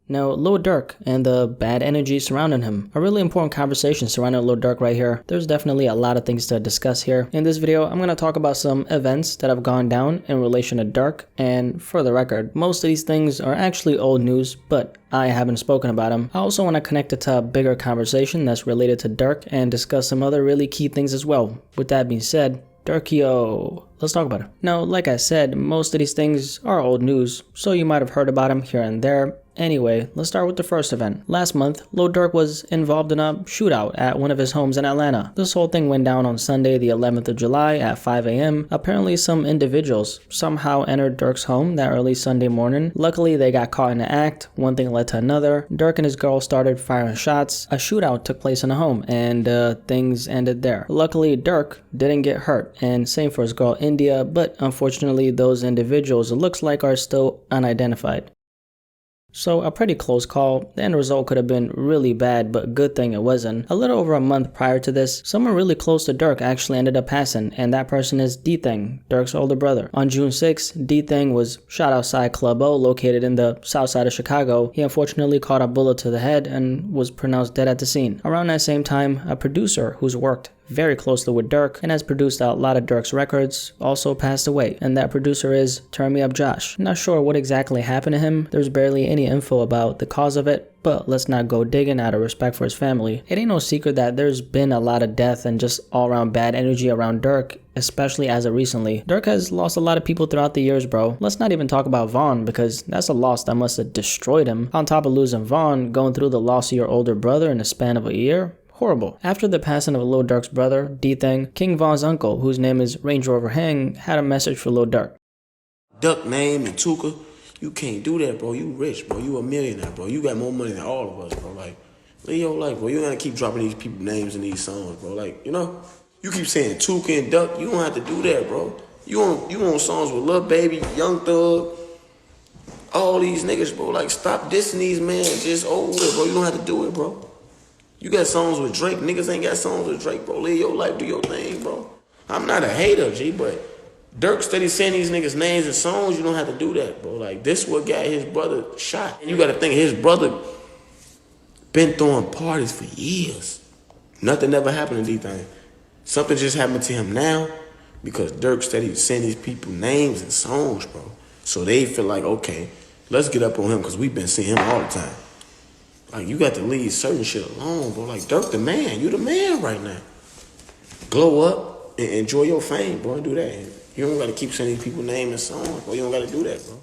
Now, Lil Durk and the bad energy surrounding him. A really important conversation surrounding Lil Durk right here. There's definitely a lot of things to discuss here. In this video, I'm going to talk about some events that have gone down in relation to Durk, and for the record, most of these things are actually old news, but I haven't spoken about them. I also want to connect it to a bigger conversation that's related to Durk and discuss some other really key things as well. With that being said, Durkio, let's talk about it. Now, like I said, most of these things are old news, so you might have heard about them here and there. Anyway, let's start with the first event. Last month, Lil Durk was involved in a shootout at one of his homes in Atlanta. This whole thing went down on Sunday, the 11th of July at 5 a.m. Apparently, some individuals somehow entered Durk's home that early Sunday morning. Luckily, they got caught in the act. One thing led to another. Durk and his girl started firing shots. A shootout took place in the home, and things ended there. Luckily, Durk didn't get hurt, and same for his girl India, but unfortunately, those individuals, it looks like, are still unidentified. So a pretty close call. The end result could have been really bad, but good thing it wasn't. A little over a month prior to this, someone really close to Durk actually ended up passing, and that person is D-Thing, Durk's older brother. On June 6th, D-Thing was shot outside Club O, located in the south side of Chicago. He unfortunately caught a bullet to the head and was pronounced dead at the scene. Around that same time, a producer who's worked very closely with Durk and has produced a lot of Durk's records also passed away, and that producer is Turn Me Up Josh. Not sure what exactly happened to him. There's barely any info about the cause of it, but let's not go digging out of respect for his family. It ain't no secret that there's been a lot of death and just all around bad energy around Durk, especially as of recently. Durk has lost a lot of people throughout the years, bro. Let's not even talk about Vaughn, because that's a loss that must have destroyed him. On top of losing Vaughn, going through the loss of your older brother in the span of a year? Horrible. After the passing of Lil Durk's brother, D-Thing, King Von's uncle, whose name is Range Rover Hang, had a message for Lil Durk. Duck name and Tuka, you can't do that, bro. You rich, bro. You a millionaire, bro. You got more money than all of us, bro. Like, live your life, bro. You gotta keep dropping these people names in these songs, bro. Like, you know, you keep saying Tuka and Duck. You don't have to do that, bro. You on songs with Lil Baby, Young Thug, all these niggas, bro. Like, stop dissing these men. Just over it, bro. You don't have to do it, bro. You got songs with Drake. Niggas ain't got songs with Drake, bro. Live your life, do your thing, bro. I'm not a hater, G, but Durk steady saying these niggas' names and songs. You don't have to do that, bro. Like, this what got his brother shot. And you got to think his brother been throwing parties for years. Nothing ever happened to D-Thing. Something just happened to him now because Durk steady saying these people names and songs, bro. So they feel like, okay, let's get up on him because we've been seeing him all the time. Like, you got to leave certain shit alone, bro. Like, Durk the man. You the man right now. Glow up and enjoy your fame, bro. Do that. You don't got to keep sending people names and songs, bro. You don't got to do that, bro.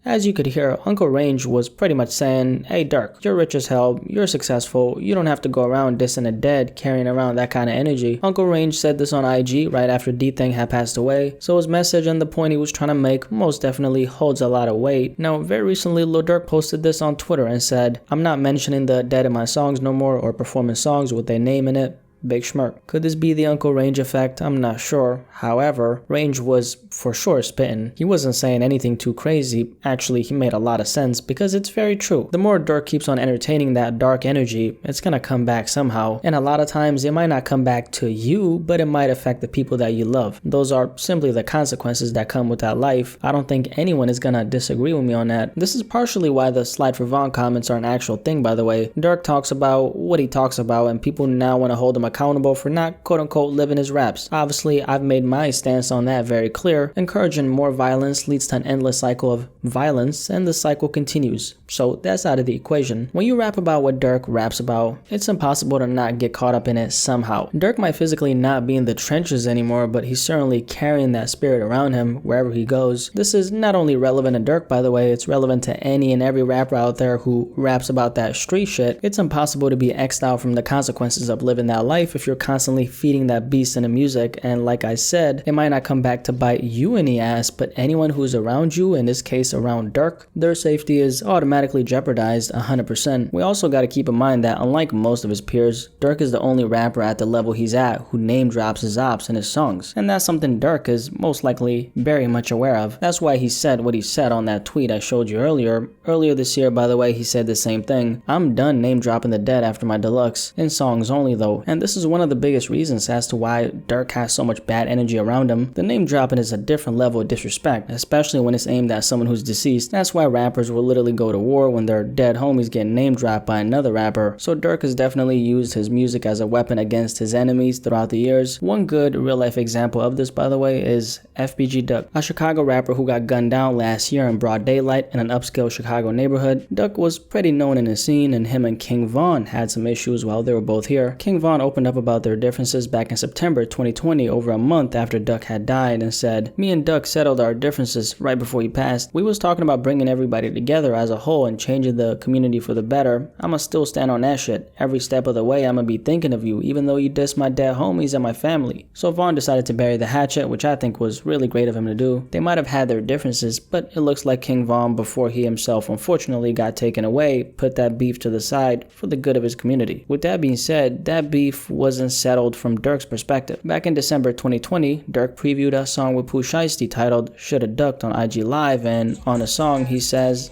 As you could hear, Uncle Range was pretty much saying, hey Durk, you're rich as hell, you're successful, you don't have to go around dissing the dead, carrying around that kind of energy. Uncle Range said this on IG right after D-Thing had passed away, so his message and the point he was trying to make most definitely holds a lot of weight. Now, very recently, Lil Durk posted this on Twitter and said, I'm not mentioning the dead in my songs no more or performing songs with their name in it. Big schmirk. Could this be the Uncle Range effect? I'm not sure. However, Range was for sure spitting. He wasn't saying anything too crazy. Actually, he made a lot of sense because it's very true. The more Durk keeps on entertaining that dark energy, it's gonna come back somehow. And a lot of times it might not come back to you, but it might affect the people that you love. Those are simply the consequences that come with that life. I don't think anyone is gonna disagree with me on that. This is partially why the Slide for Vaughn comments are an actual thing, by the way. Durk talks about what he talks about, and people now want to hold him accountable for not quote-unquote living his raps. Obviously, I've made my stance on that very clear. Encouraging more violence leads to an endless cycle of violence, and the cycle continues. So that's out of the equation. When you rap about what Durk raps about, it's impossible to not get caught up in it somehow. Durk might physically not be in the trenches anymore, but he's certainly carrying that spirit around him wherever he goes. This is not only relevant to Durk, by the way, it's relevant to any and every rapper out there who raps about that street shit. It's impossible to be X'd out from the consequences of living that life if you're constantly feeding that beast in the music, and like I said, it might not come back to bite you in the ass, but anyone who's around you, in this case around Durk, their safety is automatically jeopardized 100%. We also got to keep in mind that unlike most of his peers, Durk is the only rapper at the level he's at who name drops his ops in his songs, and that's something Durk is most likely very much aware of. That's why he said what he said on that tweet I showed you earlier. Earlier this year, by the way, he said the same thing. I'm done name dropping the dead after my deluxe, in songs only though, and this is one of the biggest reasons as to why Durk has so much bad energy around him. The name dropping is a different level of disrespect, especially when it's aimed at someone who's deceased. That's why rappers will literally go to war when their dead homies get name dropped by another rapper. So Durk has definitely used his music as a weapon against his enemies throughout the years. One good real life example of this, by the way, is FBG Duck, a Chicago rapper who got gunned down last year in broad daylight in an upscale Chicago neighborhood. Duck was pretty known in the scene, and him and King Von had some issues while they were both here. King Von opened up about their differences back in September 2020, over a month after Duck had died, and said, "Me and Duck settled our differences right before he passed. We was talking about bringing everybody together as a whole and changing the community for the better. I'ma still stand on that shit. Every step of the way I'ma be thinking of you, even though you dissed my dead homies and my family." So Von decided to bury the hatchet, which I think was really great of him to do. They might have had their differences, but it looks like King Von, before he himself unfortunately got taken away, put that beef to the side for the good of his community. With that being said, that beef wasn't settled from Durk's perspective. Back in December 2020, Durk previewed a song with Pooh Shiesty titled "Shoulda Ducked" on IG Live, and on the song he says,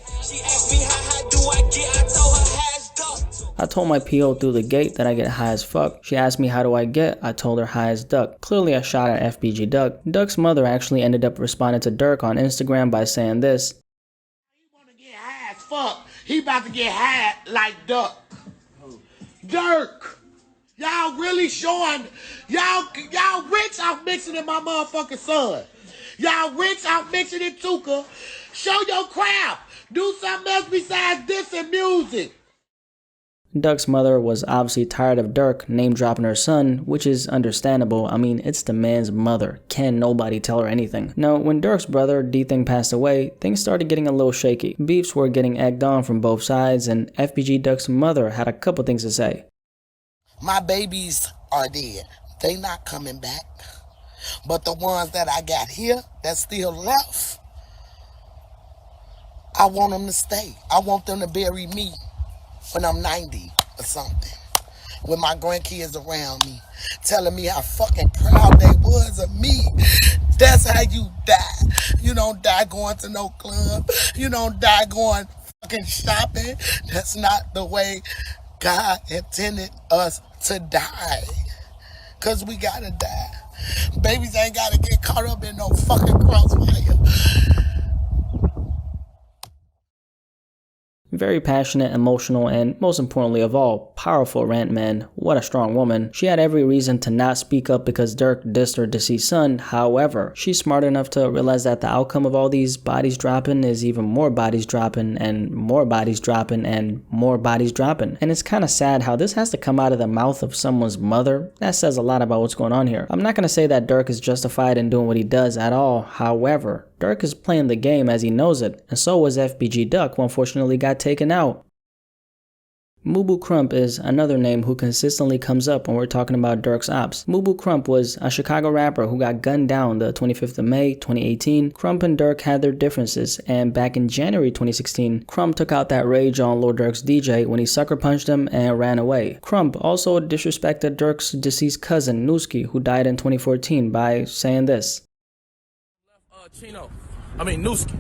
"I told my PO through the gate that I get high as fuck. She asked me how do I get, I told her high as Duck." Clearly a shot at FBG Duck. Duck's mother actually ended up responding to Durk on Instagram by saying this: "He wanna get high as fuck. He about to get high like Duck." Durk, y'all really showing, y'all rich out mixing in my motherfucking son. Y'all rich out mixing in Tuka. Show your craft. Do something else besides this and music. Duck's mother was obviously tired of Durk name dropping her son, which is understandable. I mean, it's the man's mother. Can nobody tell her anything? Now, when Durk's brother D-Thing passed away, things started getting a little shaky. Beefs were getting egged on from both sides, and FBG Duck's mother had a couple things to say. "My babies are dead. They not coming back. But the ones that I got here that still left, I want them to stay. I want them to bury me when I'm 90 or something, with my grandkids around me, telling me how fucking proud they was of me. That's how you die. You don't die going to no club. You don't die going fucking shopping. That's not the way God intended us to die. Cause we gotta die. Babies ain't gotta get caught up in no fucking crossfire." Very passionate, emotional, and most importantly of all, powerful rant, man. What a strong woman. She had every reason to not speak up because Durk dissed her deceased son. However, she's smart enough to realize that the outcome of all these bodies dropping is even more bodies dropping and more bodies dropping and more bodies dropping. And it's kind of sad how this has to come out of the mouth of someone's mother. That says a lot about what's going on here. I'm not going to say that Durk is justified in doing what he does at all. However, Durk is playing the game as he knows it, and so was FBG Duck, who unfortunately got taken out. Mubu Crump is another name who consistently comes up when we're talking about Durk's ops. Mubu Crump was a Chicago rapper who got gunned down the 25th of May, 2018. Crump and Durk had their differences, and back in January 2016, Crump took out that rage on Lil Durk's DJ when he sucker punched him and ran away. Crump also disrespected Durk's deceased cousin, Newski, who died in 2014, by saying this: Newski.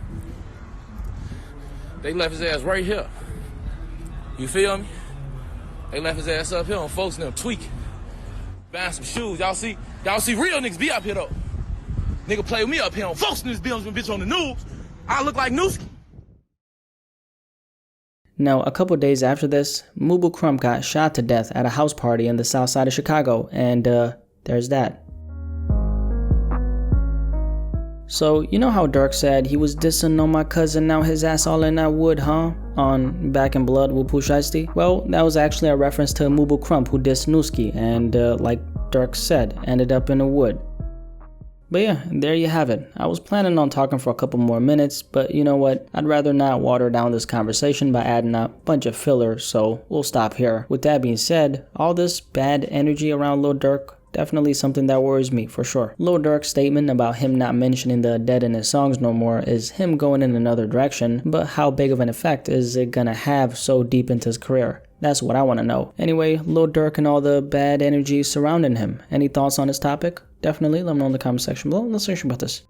They left his ass right here. You feel me? They left his ass up here on folks and them tweaking. Buying some shoes. Y'all see real niggas be up here though. Nigga play with me up here on folks in this building, bitch on the news. I look like Newski. Now, a couple days after this, Mubu Crump got shot to death at a house party in the south side of Chicago, and there's that. So, you know how Durk said he was dissing on my cousin, now his ass all in that wood, huh? On Back in Blood with Pooh Shiesty? Well, that was actually a reference to Mubu Crump, who dissed Newski, and like Durk said, ended up in the wood. But yeah, there you have it. I was planning on talking for a couple more minutes, but you know what? I'd rather not water down this conversation by adding a bunch of filler, so we'll stop here. With that being said, all this bad energy around Lil Durk, definitely something that worries me for sure. Lil Durk's statement about him not mentioning the dead in his songs no more is him going in another direction, but how big of an effect is it gonna have so deep into his career? That's what I want to know. Anyway, Lil Durk and all the bad energy surrounding him. Any thoughts on this topic? Definitely let me know in the comment section below. Let's talk about this.